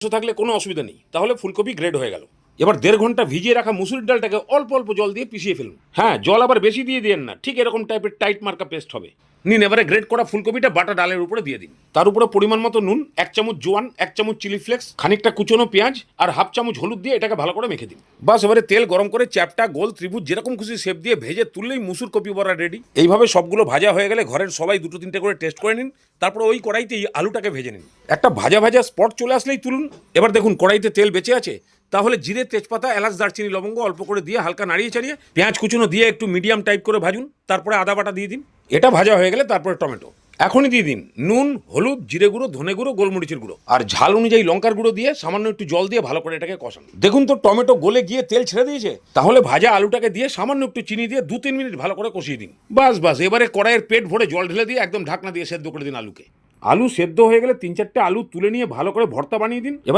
থাকলে কোনো অসুবিধা নেই, তাহলে ফুলকপি গ্রেড হয়ে গেল। এবার 1.5 ঘন্টা ভিজিয়ে রাখা মুসুরির ডালটাকে অল্প অল্প জল দিয়ে পিষিয়ে ফেলুন। হ্যাঁ, জল আবার বেশি দিয়ে দিয়েন না, ঠিক এরকম টাইপের টাইট মার্কা পেস্ট হবে। নিন, এবারে গ্রেড করা ফুলকপিটা বাটা ডালের উপরে দিয়ে দিন। তার উপরে পরিমাণ মতো নুন, 1 চামচ জোয়ান, 1 চামচ চিলি ফ্লেক্স, খানিকটা কুচনো পেঁয়াজ আর 1/2 চামচ হলুদ দিয়ে এটাকে ভালো করে মেখে দিন। বাস, এবারে তেল গরম করে চ্যাপটা, গোল, ত্রিভুজ যেরকম খুশি শেপ দিয়ে ভেজে তুললেই মুসুর কপি বড়া রেডি। এইভাবে সবগুলো ভাজা হয়ে গেলে ঘরের সবাই 2-3টে করে টেস্ট করে নিন। তারপর ওই কড়াইতেই আলুটাকে ভেজে নিন। একটা ভাজা ভাজা স্পট চলে আসলেই তুলুন। এবার দেখুন কড়াইতে তেল বেঁচে আছে, তাহলে জিরে, তেজপাতা, এলাচ, দারচিনি, লবঙ্গ অল্প করে দিয়ে হালকা নাড়িয়ে চাড়িয়ে পেঁয়াজ কুচুনো দিয়ে একটু মিডিয়াম টাইপ করে ভাজুন। তারপরে আদা বাটা দিয়ে দিন। এটা ভাজা হয়ে গেলে তারপরে টমেটো এখনই দিয়ে দিন। নুন, হলুদ, জিরে গুঁড়ো, ধনে গুঁড়ো, গোলমরিচের গুঁড়ো আর ঝাল অনুযায়ী লঙ্কার গুঁড়ো দিয়ে সামান্য একটু জল দিয়ে ভালো করে এটাকে কষান। দেখুন তো টমেটো গলে গিয়ে তেল ছেড়ে দিয়েছে। তাহলে ভাজা আলুটাকে দিয়ে সামান্য একটু চিনি দিয়ে 2-3 মিনিট ভালো করে কষিয়ে দিন। বাস বাস, এবারে কড়াইয়ের পেট ভরে জল ঢেলে দিয়ে একদম ঢাকনা দিয়ে সেদ্ধ করে দিন আলুকে। আলু সেদ্ধ হয়ে গেলে 3-4টে আলু তুলে নিয়ে ভালো করে ভর্তা বানিয়ে দিন। এবার